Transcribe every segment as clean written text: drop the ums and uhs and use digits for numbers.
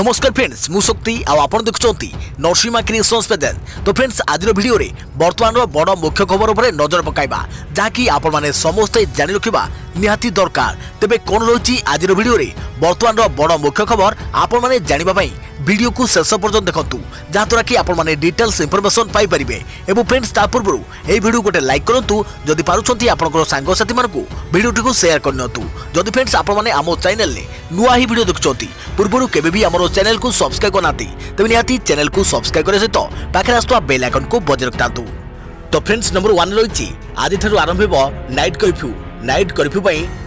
नमस्कार फ्रेंड्स मु शक्ति आपण देखुंती नरसिंहा क्रिएशंस पेजेल। तो फ्रेंड्स आज वीडियो रे वर्तमान बड़ मुख्य खबर उपर नजर पकाइबा जहाँकि आपण माने समस्ते जानि रखिबा निहाती दरकार। तेबे कोन रही आज वीडियो रे वर्तमान बड़ मुख्य खबर आपण माने जानिबा पई वीडियो को शेष पर्यंत देखंतु जहाँद्वारा कि आपण माने डिटेल्स इंफॉर्मेशन पाई परिबे। एवं फ्रेंड्स ता पूर्व ए वीडियो गोटे लाइक करंतु जदि पारुछंती आपनकर सांग साथी मानकु वीडियो को शेयर करनतु। जदि फ्रेंड्स आपण माने आमो चैनल ले नुआ ही वीडियो देखुछंती पूर्व केबे भी हमरो चैनल को सब्सक्राइब करनाती तबे निहाती चैनल को सब्सक्राइब करे सहित पाखे आसुवा बेल आइकन को बजाय रखतांतु। तो फ्रेंड्स नंबर 1 रही आज ठारू आरंभ हो नाइट कर्फ्यू। नाइट कर्फ्यू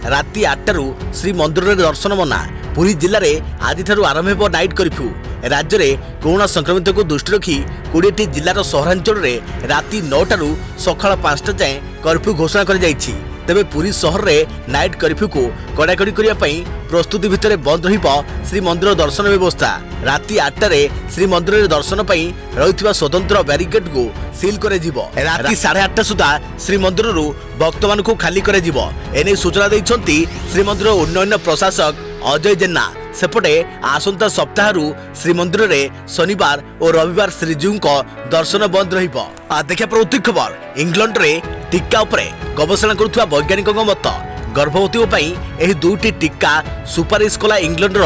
राति 8 श्री मंदिर में दर्शन मना। पुरी जिले में आज ठारू आरंभ हो नाइट कर्फ्यू। राज्य में कोरोना संक्रमित को दृष्टि रखी 20टी जिलार सहरांचल में राति 9 टारू सकाळ 5टा जाए कर्फ्यू घोषणा कर जाइछि। तेबे पुरी शहर में नाइट कर्फ्यू को कड़ाकड़ी करने प्रस्तुति भितर बंद रहिबो श्री मंदिर दर्शन व्यवस्था। राति 8टारे श्री मंदिर दर्शन रही स्वतंत्र बैरिकेड को सील करे जिवो। राति 8:30 सुधा श्री मंदिर भक्त मान को खाली करे जिवो। एने सूचना दैछंती श्री मंदिर उन्नयन प्रशासक अजय जेना। सेपटे आसंता सप्ताह श्रीमंदिर में शनिवार और रविवार श्रीजीव को दर्शन बंद रहिबो। देखा प्रवृत्ति खबर इंग्लैंड रे टीका उपरे गवेषणा करुवा वैज्ञानिक मत। गर्भवती एही दुईटी टीका सुपारिश कला इंग्लैंड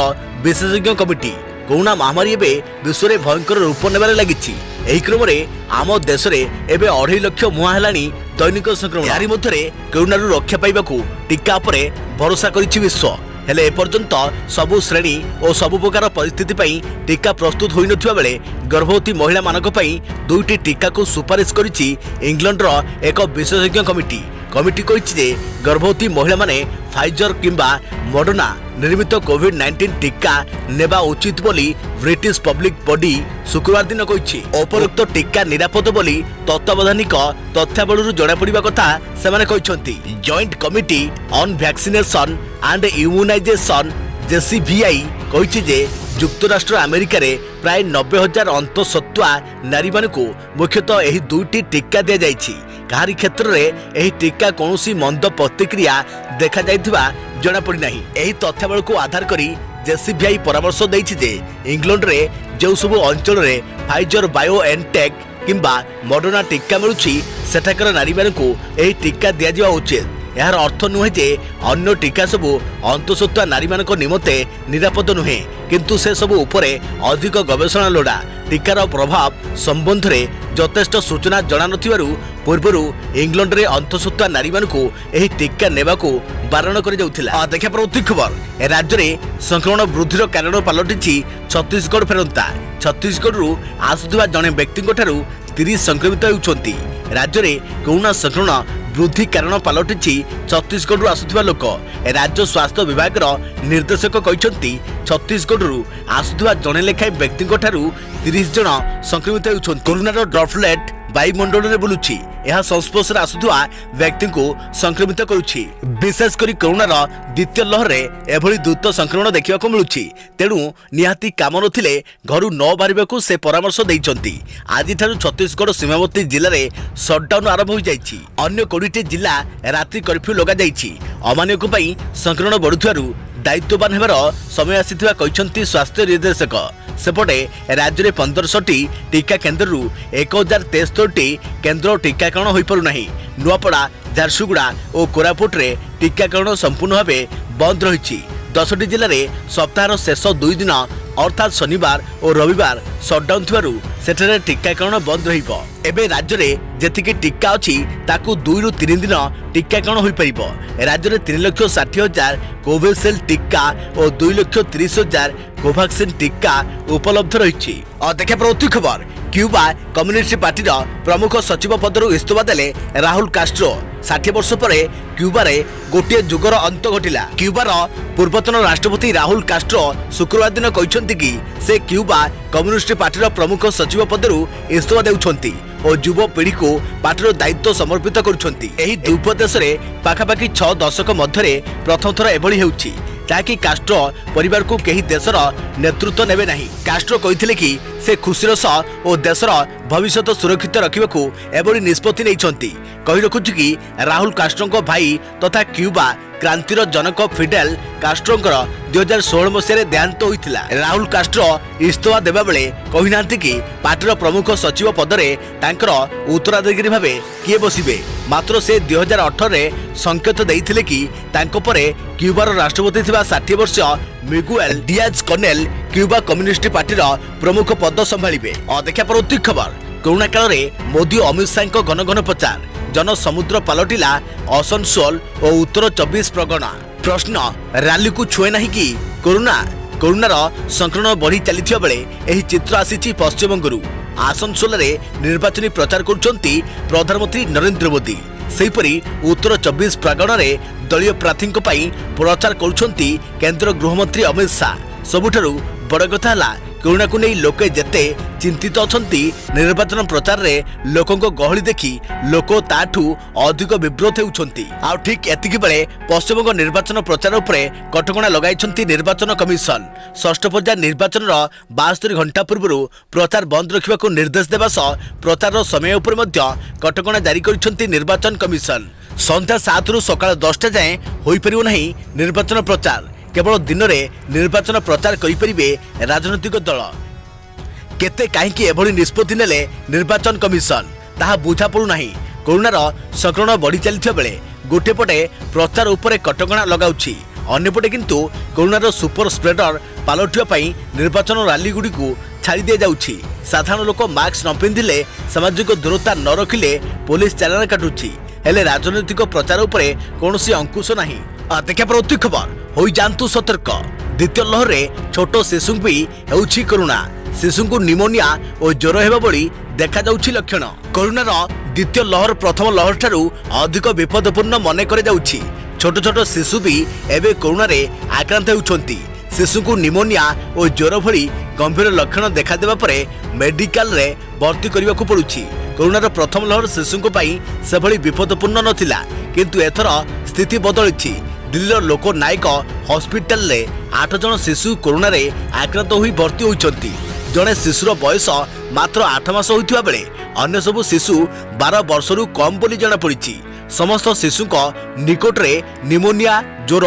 विशेषज्ञ कमिटी। कोरोना महामारी एवं विश्व में भयंकर रूप नेबार लगी। एही क्रम में आम देश में एवं 2.5 लाख मुहां हेलानी दैनिक संक्रमण। यारी मध्य कोरोना रक्षा पाइबाकू टीका उपरे भरोसा करिछि विश्व। हेले एपर्यंत सबु श्रेणी और सबु प्रकार परिस्थिति पई टीका प्रस्तुत होई नथिबा बेले गर्भवती महिला मानक पई दुईटी टीका को सुपारिश करिछि इंग्लैंड रो एक विशेषज्ञ कमिटी। कमिटी कहिछि जे गर्भवती महिला माने फाइजर किंबा मॉडर्ना निर्मित कोविड-19 टीका नेबा उचित बोली ब्रिटिश पब्लिक बॉडी शुक्रवार दिन कहिछि। उपरोक्त टीका निरापद बोली तत्वावधानिक तथ्यावली जणा पड़िबा कथा सेमाने कहिसंती। Joint committee on vaccination and immunisation JCVI कहिछि जे युक्तराष्ट्र अमेरिका रे प्राय 90,000 अंतःसत्त्वा नारी मानकू मुख्यतः एही दुईटी टीका दिया जाइछि। कहारी क्षेत्र रे एही टीका कोनोसी मंद प्रतिक्रिया देखा जाइथिबा जणा पड़ी नाही। एही तथ्यावली को आधार करी JCVI परामर्श दैछि जे इंग्लैंड रे जो सब अंचल रे फाइजर बायोएनटेक किंबा मॉडर्ना टीका मिलुछि सेठाकर नारी मानकू एही टीका दिया जिवा उचित। यार अर्थ नुहे जे अन्य टीका सबू अंतःसत्त्वा नारी मान निमते निरापद नुहे किंतु से सबू उपरे अधिक गवेषणा लोड़ा। टीकार प्रभाव संबंध में यथेष्ट सूचना जणा नथिबारु पूर्वरु इंग्लैंड रे अंतःसत्त्वा नारी मान को एही टीका नेबाकू बारण कर जाउथिला। देखा प्रवृत्ति खबर राज्य में संक्रमण वृद्धिर कारण पलटिछि छत्तीसगढ़ फेरंता। छत्तीसगढ़ आसुथिबा जणे व्यक्ति 30 संक्रमित होउछंती। राज्य में कोरोना संक्रमण वृद्धि कारण पलटिछि छत्तीसगढ़ आसुथिबा लोक। राज्य स्वास्थ्य विभाग निर्देशक कहते छत्तीसगढ़ आसुथिबा जणे लेखाएं व्यक्ति 30 जन संक्रमित होउछंती। कोरोनार ड्रॉपलेट वायुमंडल में बुलुछि। यह संस्पर्श आसुथिबा व्यक्ति को संक्रमित करुछि। विशेषकर कोरोनार द्वितीय लहर में एभली द्रुत संक्रमण देखा मिलुछि। तेणु निहाती काम नथिले घरु न बाहरिबाकू से परामर्श दैछंती। आज ठारू छत्तीसगढ़ सीमावर्ती जिले में सटडाउन आरंभ हो जाइछि। अन्य 20टी जिला रात्रि कर्फ्यू लगा जाइछि। अमान्यक पई संक्रमण बढ़ुथिबारु दायित्ववान हेबार समय आसीथिबा कहछंती स्वास्थ्य निर्देशक। सेपटे राज्य में 1500टी टीका केन्द्र 1073टी केन्द्र टीकाकरण हो पारु नाही। नुआपड़ा झारसुगुड़ा और कोरापुट रे टीकाकरण संपूर्ण भाव बंद रही। 10टी जिले में सप्ताह शेष 2 दिन अर्थात शनिवार और रविवार सटडाउन थिबारु सेठारे टीकाकरण बंद रहिबो। एबे राज्य में जेतिकी टीका अछि ताकू 2 रु 3 दिन टीकाकरण होई परिबो। राज्य में 3,60,000 कोविशील्ड टीका और 2,30,000 कोवैक्सीन टीका उपलब्ध रही। देखा प्रवृत्ति खबर क्यूबा कम्युनिस्ट पार्टी प्रमुख सचिव पदर इस्तीफा देले राहुल कास्ट्रो। 60 वर्ष पर क्यूबा रे गोटे जुगर अंत घटिला। क्यूबार पूर्वतन राष्ट्रपति राहुल कास्ट्रो शुक्रवार दिन कहते कि से क्यूबा कम्युनिस्ट पार्टी प्रमुख सचिव पदर इस्तीफा देउछंती और युव पीढ़ी को पार्टीर दायित्व समर्पित करुछंती। एही द्वीप देश में पाखापाखि 6 दशक मध्य प्रथम थर एभली हेउछि ताकि कास्ट्रो परिवार को कहीं देशर नेतृत्व नेबे नहीं। कास्ट्रो कहिथिले कि से खुशीर सह और देशर भविष्य सुरक्षित रखा एभली निष्पत्ति नहीं। कही रखुछि कि राहुल कास्ट्रो भाई तथा क्यूबा क्रांतिर जनक फिडेल कास्ट्रोंकर 2016 मसीह देहांत होता। राहुल कास्ट्रो इस्तीफा देवा बेले कहीना कि पार्टीर प्रमुख सचिव पदरे तांकर उत्तराधिकारी भाव किए बसबे, मात्र से 2018 संकेत देते कि तांको परे क्यूबार राष्ट्रपति थिबा 60 वर्ष मिगुएल डियाज कनेल क्यूबा कम्युनिस्ट पार्टीर प्रमुख पद संभाଳିबे। अदेखा परवर्ती खबर, कोरोना काल में मोदी अमित शाह घन घन प्रचार, जन समुद्र पलटिला आसनसोल और उत्तर 24 परगना। प्रश्न, रैली को छुए नहीं कि कोरोनार संक्रमण बढ़ी चली बेले यही चित्र आसी पश्चिमबंगरू। आसनसोल रे निर्वाचनी प्रचार करुछंती प्रधानमंत्री नरेंद्र मोदी। सेहीपरि उत्तर 24 परगना रे दलीय प्रार्थी प्रचार करुछंती केंद्र गृहमंत्री अमित शाह। सबुठारु बड़ कथा है कोरोना को नहीं लोके जेते चिंतित अछंती, निर्वाचन प्रचार रे लोकंको गहली देखी लोक ताठू अधिक विब्रत होउछंती। आ ठीक एतिकी बेले पश्चिमबंग निर्वाचन प्रचार उपरे कटकणा लगाइछंती निर्वाचन कमिशन। षष्ठ पर्याय निर्वाचन 72 घंटा पूर्व प्रचार बंद रखिबाकू निर्देश देबा सह प्रचार समय उपरे मध्य कटकणा जारी करिछंती निर्वाचन कमिशन। संध्या 7 रु सकाळ 10टा जाए होई परिबो नाही निर्वाचन प्रचार। केवल दिन में निर्वाचन प्रचार करें राजनैतिक दल। केते कहीं एभली निष्पत्ति नेले निर्वाचन कमिशन ताहा बुझा पड़ूना। कोरोनार संक्रमण बढ़ी चलता बेले गोटे पटे प्रचार उपरे कटकणा लगाउछि, अन्यपटे किंतु कोरोनार सुपर स्प्रेडर पालटिवाई निर्वाचन रैली गुड़ी को छाड़ी दि जाउछि। साधारण लोक मास्क न पिंधिले, सामाजिक दूरता न रखिले पुलिस चालान काटुछि, हेले राजनैतिक प्रचार उपरे कौनसी अंकुश नहीं। देखा परवर्ती खबर, हो जातु सतर्क। द्वितीय लहर में छोट शिशु भी होउछि कोरोना। शिशु को निमोनिया और ज्वर हेबा बड़ी देखा जाउछि लक्षण। कोरोनार द्वितीय लहर प्रथम लहर ठारू अधिक विपदपूर्ण मन करे जाउछि। छोट छोट शिशु भी एबे कोरोना रे आक्रांत होउछंती। शिशु को निमोनिया और ज्वर भली गंभीर लक्षण देखा देबा परे मेडिकल रे भर्ती करबा को पड़ुछि। कोरोनार प्रथम लहर शिशु पई सेभली विपदपूर्ण नथिला, किंतु एथर स्थिति बदलिछि। दिल्लीर लोक नायक हॉस्पिटल रे 8 जन शिशु कोरोना रे आक्रांत होई भर्ती होइछंती। जड़े शिशुर बयस मात्र 8 मास होइथिबा बेले अन्य सबु शिशु 12 वर्षरू कम बोली जना पड़िछि। समस्त शिशु निकट रे निमोनिया, ज्वर,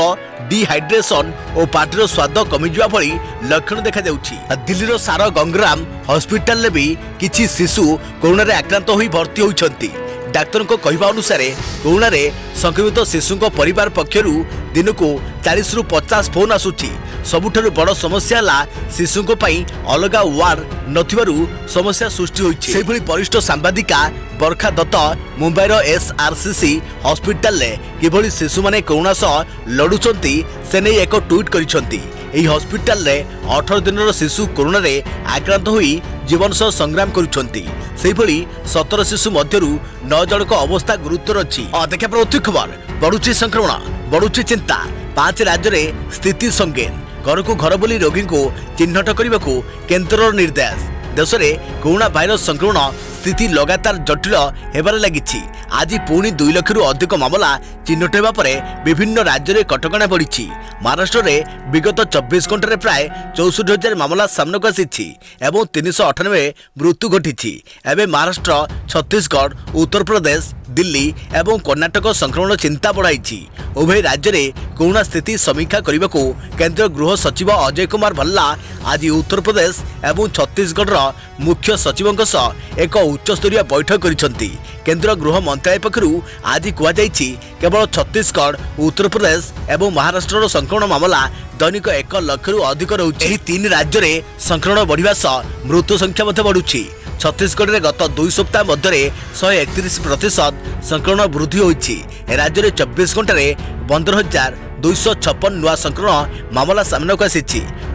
डिहाइड्रेशन और पार्टीर स्वाद कमिजिबा भली लक्षण देखा जाउछि। दिल्लीर सार गंगराम हॉस्पिटल रे भी किछि शिशु कोरोना रे आक्रांत होई भर्ती होइछंती। डाक्तर कहवा अनुसार कोरोना रे संक्रमित शिशु परिवार पक्षर दिन को 40 रु 50 फोन आसुची। सबुठारु बड़ समस्या है शिशु अलग वार्ड नथिबारु समस्या सृष्टि होइछि। सेहिभली वरिष्ठ सांबादिका बरखा दत्त मुंबईर SRCC हॉस्पिटल रे किभली शिशु माने कोरोना सह लड़ुचंती से नहीं एक ट्वीट करिसंती। एही हॉस्पिटल रे 18 दिनर शिशु कोरोना रे आक्रांत होई जीवन सह संग्राम करुछंती। सेहिभली 17 शिशु मध्यरु 9 जनक अवस्था गुरुतर अछि। देखा परवर्ती खबर, बढ़ुछि संक्रमण, बढ़ुछि चिंता। 5 राज्य रे स्थिति संगीन। घर को घर बोली रोगी को चिन्हट करने को केन्द्र निर्देश। देश में कोरोना भाइरस संक्रमण स्थिति लगातार जटिल होबार लगी। आज पुणी 2 लाख रु अधिक मामला चिन्हट होगा पर विभिन्न राज्य में कटकणा बढ़ी। महाराष्ट्र में विगत 24 घंटे प्राय 64,000 मामला सामना को आसी 398 मृत्यु घटी। एवं महाराष्ट्र, छत्तीसगढ़, उत्तर प्रदेश, दिल्ली एवं कर्णाटक संक्रमण चिंता बढ़ाई। उभय राज्य में कोरोना स्थिति समीक्षा करने को केंद्र गृह सचिव अजय कुमार भल्ला आज उत्तर प्रदेश एवं छत्तीसगढ़ मुख्य सचिवों सह एक उच्चस्तरीय बैठक करिसेंती। केंद्र गृह मंत्रालय पक्षरु आज कहुଯାଇଛି केवल छत्तीसगढ़, उत्तर प्रदेश एवं महाराष्ट्र संक्रमण मामला दैनिक 1 लाख रु अधिक रहुछि। एही 3 राज्य में संक्रमण बढ़िबा सह मृत्यु संख्या मध्ये बढ़ुछि। छत्तीसगढ़ में गत 2 सप्ताह मध्य 131% संक्रमण वृद्धि होइछि। राज्य में 24 घंटे 15,256 नुआ संक्रमण मामला सामना को आसी।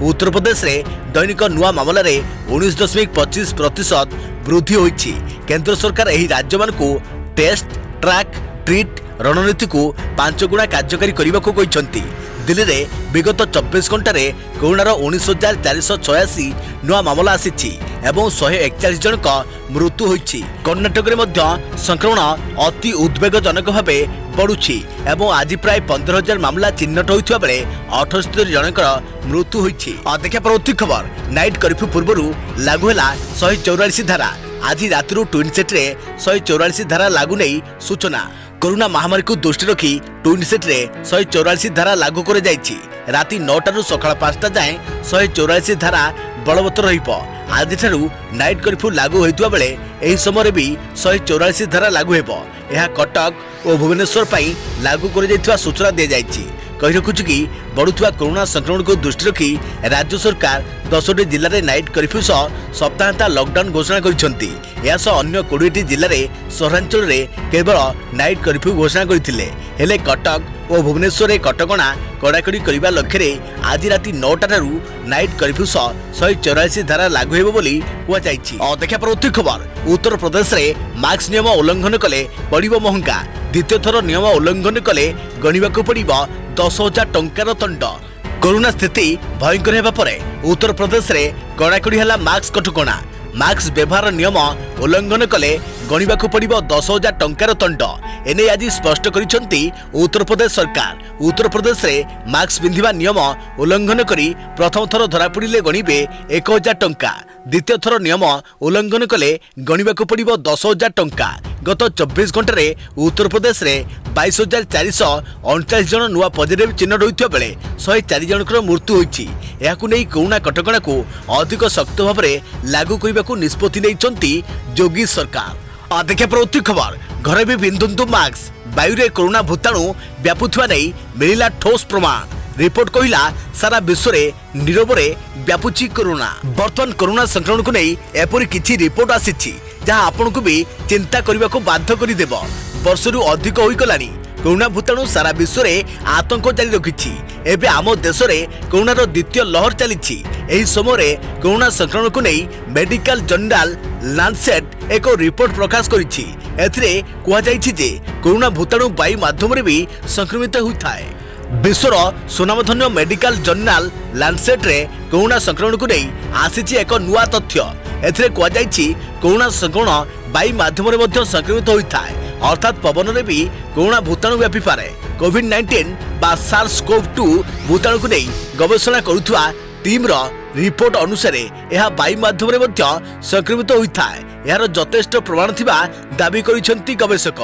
उत्तर प्रदेश में दैनिक नुआ मामला 19.25% वृद्धि होइछि। केंद्र सरकार एही राज्य मानकु टेस्ट, ट्रैक, ट्रीट रणनीति को 5 गुणा कार्यकारी करने को कहते। दिल्ली में विगत 24 घंटे कोरोनार 19,486 नुआ मामला आसी एवं 141 जनक मृत्यु होइछि। कर्णाटक में संक्रमण अति उद्वेगजनक भाव बढ़ुछि एवं आज प्राय 15,000 मामला चिन्हट होइथिबा बेले 78 जनक मृत्यु होइछि। देखा परवर्ती खबर, नाइट कर्फ्यू पूर्व लागू है 144 धारा। आज राति ट्विन सेट्रे 144 धारा लागू नहीं सूचना। कोरोना महामारी को दृष्टि रखी ट्विन सेट्रे 144 धारा लागू कर राति 9 सकाळ 5 जाए 144 धारा बलवत्तर रहिबो। आज नाइट कर्फ्यू लागू होइतबा बेले एही समय भी 144 धारा लागू हेबो। यह कटक और भुवनेश्वर पई लागू कर जाइतबा सूचना दे जाइछि। कहि रखुछु कि बढ़ुवा कोरोना संक्रमण को दृष्टि रखी राज्य सरकार 10टी जिले में नाइट कर्फ्यू सह सप्ताहांता लॉकडाउन घोषणा करछंती। या सह अन्य 20टी जिले में सहरांचल रे केवल नाइट कर्फ्यू घोषणा करथिले। हेले कटक और भुवनेश्वर कटकणा कड़ाकड़ी करने लक्ष्य आज राति 9 नाइट कर्फ्यू सह 184 धारा लागू हेबो बोली कुआଯାଇଛି। देखा परवर्ती खबर, उत्तर प्रदेश में मास्क नियम उल्लंघन कले पड़िबो महंगा। द्वितीय थर नियम उल्लंघन कले गणिबाकू पड़िबो 10,000 टंकार दंड। कोरोना स्थिति भयंकर हेबा परे उत्तर प्रदेश रे कड़ाकड़ी हला मास्क कटकणा। मास्क व्यवहार नियम उल्लंघन कले गणिबाकू पड़िबो 10,000 टंकार दंड। एने आज स्पष्ट करिसंती उत्तर प्रदेश सरकार। उत्तर प्रदेश रे मास्क पिंधिबा नियम उल्लंघन करी प्रथम थर धरा पड़िले गणिबे 1,000 टंका। द्वितीय थर नियम उल्लंघन कले गणिबाकू पड़िबो 10,000 टंका। गत 24 घंटे रे उत्तर प्रदेश रे 22,439 जन नुआ पॉजिटिव चिन्ह होइथिबा बेले 104 जनकर मृत्यु होइछि। याकू नै कोरोना कटकणा को अधिक शक्त भाव में लागू करने निष्पत्ति नैछंती योगी सरकार। देखिए प्रवृत्ति खबर, घरे भी पिंधु मास्क। वायु कोरोना भूताणु व्यापुवा नहीं मिला ठोस प्रमाण। रिपोर्ट कहला सारा विश्व में नीरव व्यापुची कोरोना। बर्तमान कोरोना संक्रमण को नहीं एपरी किछि रिपोर्ट आसी जहां आपन को भी चिंता करने को बाध्य करदेव। वर्षरू अधिक होइगलानी कोरोना भूताणु सारा विश्व में आतंक जारी रखिछि। एबे आम देश में कोरोनार द्वितीय लहर चली। एही समय कोरोना संक्रमण को नहीं मेडिकल जर्नल लांसेट एक रिपोर्ट प्रकाश करिछि। एथिरे कुआ जाइछि जे कोरोना भूताणु वायु माध्यम रे भी संक्रमित होइथाय। विश्वर सुनामधन्य मेडिकल जर्नल लांसेट रे कोरोना संक्रमण को नहीं आसीछि एक नुआ तथ्य। एथिरे कुआ जाइछि कोरोना संक्रमण वायु माध्यम रे मध्य संक्रमित होइथाय, अर्थात पवन रे भी कोरोना भूताणु व्यापी पारे। कोविड-19 बा सार्स-कोव-2 भूताणु को नहीं गवेषणा करुवा टीम रो रिपोर्ट अनुसार यह वायु माध्यम रे मध्य संक्रमित होइथाय। यार यथेष्ट प्रमाण थिबा दाबी करिसेंती गवेषक।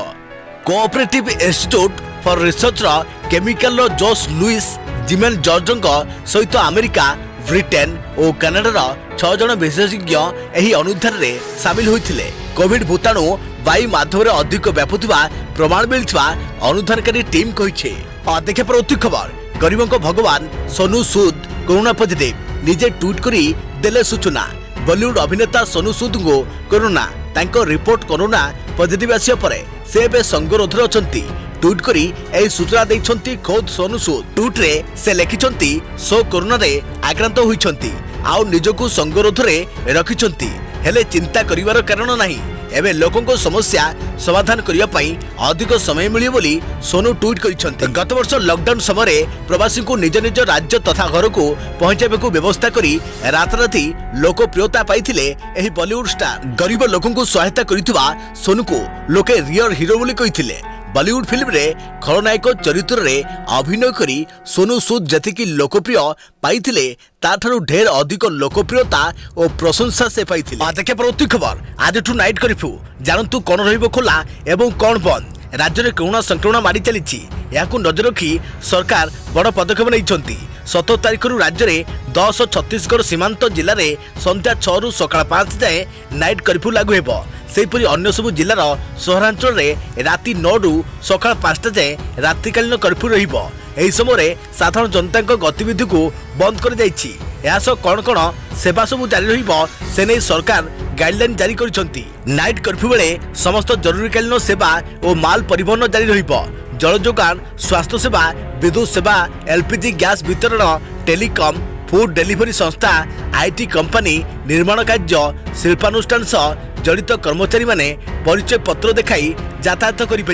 कोऑपरेटिव इंस्टीट्यूट फॉर रिसर्च रो केमिकल रो जोस लुइस जिमेन जॉर्जंग सहित अमेरिका, ब्रिटेन और कनाडा 6 जन विशेषज्ञ एही अनुधान रे शामिल होइथिले। कोविड भूताणु वायु माध्यम रे अधिक व्यापुवा प्रमाण मिलथिबा अनुधानकारी टीम कहिछे। देखे प्रवृत्ति खबर, गरीबों को भगवान सोनू सूद कोरोना पॉजिटिव निजे ट्वीट करी देले सूचना। बॉलीवुड अभिनेता सोनू सूद को कोरोना तांको रिपोर्ट कोरोना पॉजिटिव आसिया परे से बे संगरोधर अछंती। ट्वीट करी एही सूचना दैछंती खोद सोनू सूद। ट्वीट रे से लिखिछंती सो कोरोना रे आक्रांत होइछंती आउ निजको संगरोध रे रखिछंती। हेले चिंता करिवार कारण नाही। एबे लोकों को समस्या समाधान करिया पई अधिक समय मिलियो बोली सोनू ट्वीट करिसंती। गत वर्ष लॉकडाउन समय प्रवासी को निज निज राज्य तथा घर को पहुंचाबे को व्यवस्था करी राताराती लोकप्रियता पाइथिले एही बॉलीवुड स्टार। गरीब लोकों को सहायता करितबा सोनू को लोके रियल हीरो बोली कहिथिले। बॉलीवुड फिल्म रे खलनायक चरित्र रे अभिनय करी सोनू सूद जतिकी लोकप्रिय पाइथिले ताठारु ढेर अधिक लोकप्रियता और प्रशंसा से पाइथिले। देखे प्रवृत्ति खबर, आज नाइट कर्फ्यू जानतु कौन रहिबो खोला एवं कौन बंद। राज्य में कोरोना संक्रमण मारी चली याकू नजर रखी सरकार बड़ पदक्षेप नहीं। 17 तारिख राज्य में 10 छत्तीसगढ़ सीमांत जिले में संध्या 6 रु सकाळ 5 जाए नाइट कर्फ्यू लागू हेबो। सेहीपरि अन्य सब जिलार सहरांचल में राति 9 रु सकाळ 5 जाए रात्रिकालीन कर्फ्यू रहिबो। एही समय साधारण जनता गतिविधि को बंद कर जाइछि। यास कौन कौन सेवा सब जारी रहिबो से नहीं सरकार गाइडलाइन जारी करिसंती। नाइट कर्फ्यू बेले समस्त जरूरीकालीन सेवा और माल परिवहन जारी रहिबो। जल जोगान, स्वास्थ्य सेवा, विद्युत सेवा, एलपीजी गैस वितरण, टेलीकॉम, फूड डिलीवरी संस्था, आईटी कंपनी, निर्माण कार्य, शिल्पानुष्ठान सह जड़ित कर्मचारी माने परिचय पत्र देखाई यातायात करें।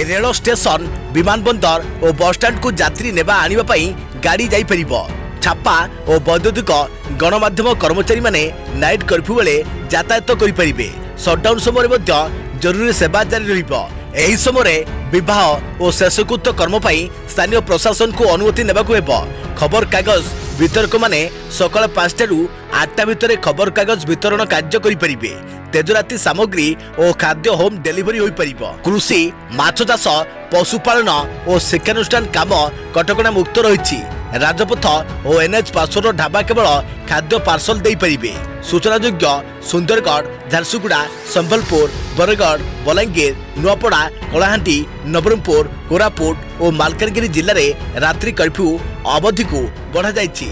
रेल स्टेशन, विमानबंदर और बस स्टैंड को यात्री नेबा आनिबा पई गाड़ी जाई परिबो। छापा और वैद्युतिक गणमाध्यम कर्मचारी माने नाइट कर्फ्यू बेले यातायात करें। सटडाउन समय जरूरी सेवा जारी रहिबो। एही समय विवाह और शेषकृत्य कर्म पाई स्थानीय प्रशासन को अनुमति नेबाकू हेबो। खबर कागज वितरक माने सकाळ 5 रु 8 भितर खबर कागज वितरण कार्य करें। तेजराती सामग्री और खाद्य होम डेलीवरी हो परिबो। कृषि माछ चाष पशुपालन और शिक्षानुष्ठान काम कटकणा मुक्त रही। राजपथ और एनएच पार्श्वर ढाबा केवल खाद्य पार्सल दे परिबे। सूचनायोग्य सुंदरगढ़ झारसुगुड़ा संबलपुर बरगढ़ बलांगीर नुआपड़ा कलाहांडी नवरंगपुर कोरापुट और मालकानगिरी जिले में रात्रि कर्फ्यू अवधि को बढ़ा जाइछि।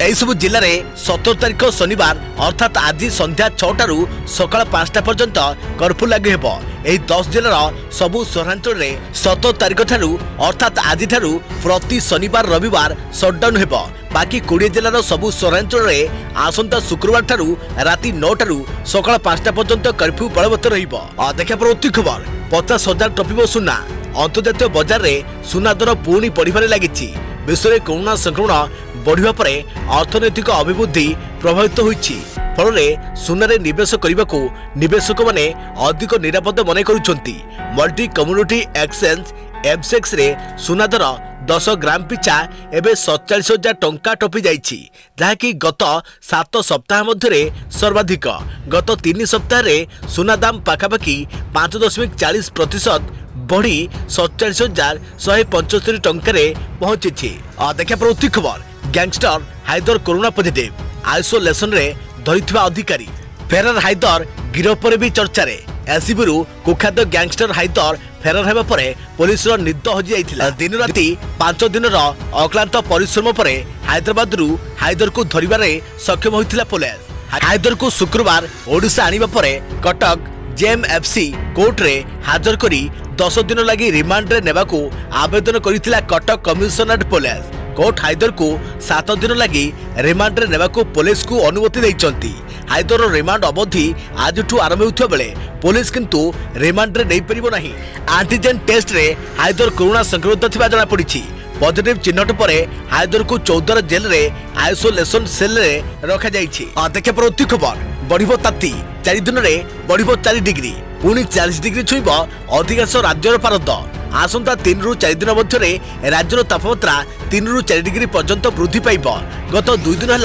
एही सब जिले में 17 तारिख शनिवार अर्थात आज संध्या 6टारू सकाळ 5टा पर्यंत कर्फ्यू लागू हेबो। एही 10 जिलार सबु सहरांचल में 17 तारिख ठारू अर्थात आज ठारू प्रति शनिवार रविवार शटडाउन हेबो। बाकी 20 जिलार सबु सहरांचल में आसंता शुक्रवार ठारू राति 9टारू सकाळ 5टा पर्यंत कर्फ्यू बलवत्तर रहिबो। देखा प्रति खबर 50,000 टपिबो सुना। अंतर्जातीय बजार में सुना दर पुणी बढ़िबारे लागिछि। विश्व में कोरोना संक्रमण बढ़िबा परे अर्थनैतिक अभिवृद्धि प्रभावित होइछि। फल सुनारे निवेश करने को निवेशक माने अधिक निरापद मन करुछंती। मल्टी कम्युनिटी एक्सचेंज एमसेक्स रे सुना दर 10 ग्राम पिछा एबे 47,000 टंका टपी जाइछि, जहाँकि गत 7 सप्ताह मध्य सर्वाधिक। गत 3 सप्ताह रे सुना दाम पाखापाखि 5.40% बढ़ी 47,175 टंका पहुंची। देखा प्रति खबर gangster Haider corona positive isolation रे धरिथिबा अधिकारी। फेरार हायदर गिरफ पर भी चर्चा रे। एससीबी कुख्यात गैंगस्टर हायदर फेरार हेबा परे पुलिस निद हजि जाइथिला। दिन राति 5 दिन अक्लांत परिश्रम पर हैदराबाद हायदर को धरिबारे सक्षम होइथिला पुलिस। हायदर को शुक्रवार ओडिशा आनिबा परे कटक जेएमएफसी कोर्ट रे हाजर करी 10 दिन लगी रिमांड रे नेबाकू आवेदन करिथिला Cuttack commissionerate police. Court Haidar को 7 दिन लगी रिमांड रे नेबाकू पुलिस को अनुमति दैचंती। हायदर रिमांड अवधि आजठू आरंभ होउथिबा बेले पुलिस किंतु रिमांड रे नै परिबो नाही। एंटीजन टेस्ट रे हायदर कोरोना संक्रमित थिबा जणा पड़िछि। पॉजिटिव चिन्हट पर हायदर को 14 जेल रे आइसोलेशन सेल रे रखा जाइछि। देखा प्रति खबर बढ़िबो ताती 4 दिन रे बढ़िबो 4 डिग्री पुणी 40 डिग्री छुईब अधिकांश राज्यर पारद। आसंता 3 ରୁ 4 दिन मध्य राज्यर तापमात्रा 3 ରୁ 4 डिग्री पर्यंत वृद्धि पाइब। गत 2 दिन है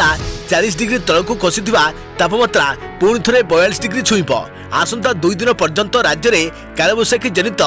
40 डिग्री तलक खसीथिबा तापमात्रा पुणी थे 42 डिग्री छुईब। आसंता 2 दिन पर्यंत राज्य में कालबैशाखी जनित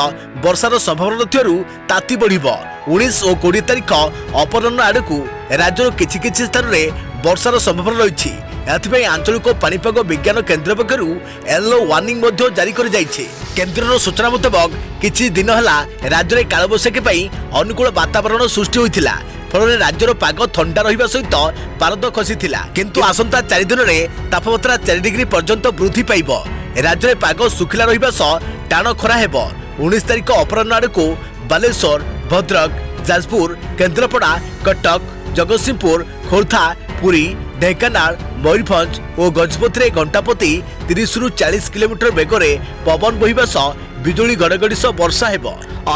वर्षार संभावना नथिबारु ताती बढ़िब। 19 और 20 तारिख अपराह्न आड़कू राज्यर किछि किछि स्थान में वर्षार संभावना रही। एथिपाई आंचलिक पाणीपाग विज्ञान केन्द्र पक्षरु येलो वार्निंग मध्य जारी कर जाइछे। केन्द्रर सूचना मुताबक किछि दिन हला राज्य में कालबैशाखी पई अनुकूल वातावरण सृष्टि होइथिला। फल राज्यर पाग ठंडा रहिबा सहित पारद खसीथिला। किंतु आसंता 4 दिन में तापमात्रा 4 डिग्री पर्यंत वृद्धि पाइब। राज्य में पाग सुखिला रहिबा सह टाण खरा हेब। 19 तारिख अपराह्न आड़कू बालेश्वर भद्रक जाजपुर केन्द्रापड़ा कटक जगतसिंहपुर खोर्धा पुरी ढेंकानाल मयूरभंज और गजपति घंटा प्रति 30 ରୁ 40 किलोमीटर बेगरे पवन बहिबा सह बिजुली घड़घड़ी सह वर्षा हेब।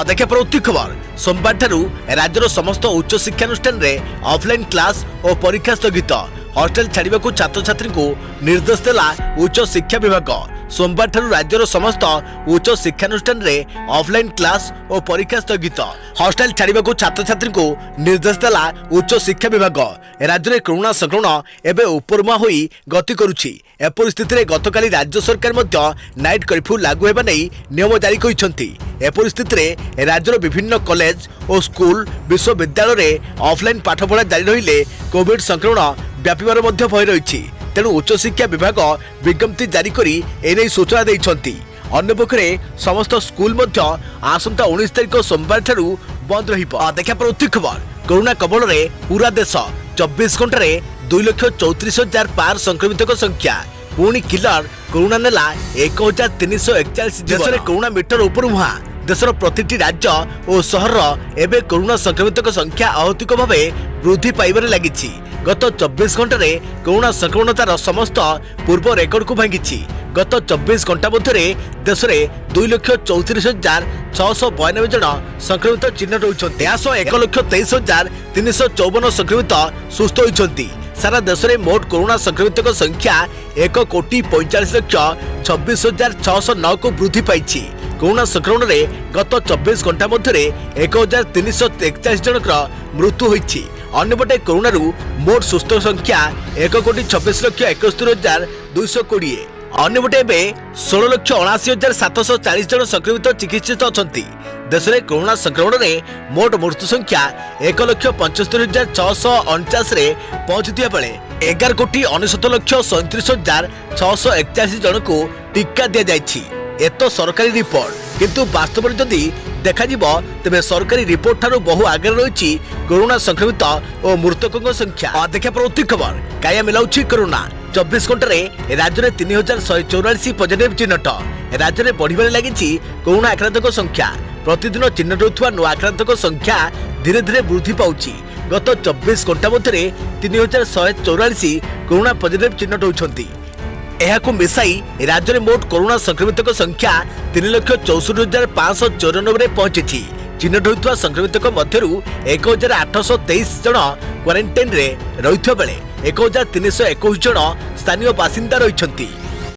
देखा प्रति खबर सोमवार ठारू राज्यर समस्त उच्च शिक्षानुष्ठान रे ऑफलाइन क्लास और परीक्षा स्थगित। हॉस्टेल छाड़िबा को छात्र छात्री को निर्देश देला उच्च शिक्षा विभाग। सोमवार ठारू राज्यर समस्त उच्च शिक्षानुष्ठान रे ऑफलाइन क्लास और परीक्षा स्थगित। हॉस्टेल छाड़िबा को छात्र छात्री को निर्देश देला उच्च शिक्षा विभाग। राज्य में कोरोना संक्रमण एवं उपरमुआ होई गति करुछि। ए परिस्थिति रे गतकाली राज्य सरकार मध्य नाइट कर्फ्यू लागू हेबा नै नियम जारी करिसंती। ए परिस्थिति रे राज्यर विभिन्न कॉलेज और स्कूल विश्वविद्यालय रे ऑफलाइन पाठपढ़ा जारी रहिले कोविड संक्रमण व्यापिबार मध्य भय रहिछि। तेणु उच्च शिक्षा विभाग विज्ञप्ति जारी करी एने सूचना दैछंती। अन्य पक्षरे समस्त स्कूल मध्य आसंता 19 तारिख सोमवार ठारू बंद रहिबो। देखा प्रति खबर कोरोना कबल रे पूरा देश 24 घंटा रे 2,34,000 पार संक्रमित संख्या। पुणी किलर कोरोना नेला 1,341 देश में कोरोना मीटर ऊपर मुहा। देशर प्रतिटी राज्य और सहर एवं कोरोना संक्रमित संख्या अहतिक भाव वृद्धि पाइबार लगी। गत 24 घंटा रे कोरोना संक्रमण तार समस्त पूर्व रेकर्ड को भांगी। गत 24 घंटा मध्य देश में 2,34,692 जन संक्रमित चिन्हट होती। 1,23,354 संक्रमित सुस्थ होती। सारा देश में मोट कोरोना संक्रमित संख्या 1,45,26,609 को वृद्धि पाई। कोरोना संक्रमण रे गत 24 घंटा मध्य 1,341 जन मृत्यु होती। अन्यपटे कोरोना मोट सुस्थ संख्या 1,26,71,220। अन्यपटे एवं 16,79,740 जन संक्रमित चिकित्सित अच्छा देश में कोरोना संक्रमण में मोट मृत्यु संख्या 1,75,649 पहुंचुवा बेले 11,69,37,681 जन को टीका दि जाएगी। एत सरकारी रिपोर्ट किंतु वास्तव में जदि देखा तेरे सरकारी रिपोर्ट ठारू बहु आगे रही कोरोना संक्रमित और मृतकों संख्या। देखा परवर्ती खबर काया मिलाऊँ कोरोना 24 घंटे राज्य में 3,144 पॉजिटिव चिन्हट। राज्य में बढ़वे लगी कोरोना आक्रांतों संख्या। प्रतिदिन चिन्हट होता नुआ आक्रांतों संख्या धीरे धीरे वृद्धि पाउछि। गत 24 घंटा मध्य 3,144 कोरोना पॉजिटिव चिन्हट होती। एहाकु मिसाई राज्य में मोट कोरोना संक्रमितों संख्या 3,64,594 पहुंची। चिन्हट होता संक्रमितों मध्य 1,823 जन क्वारंटाइन रे रही बेले 1,321 जन स्थानीय बासिंदा रही।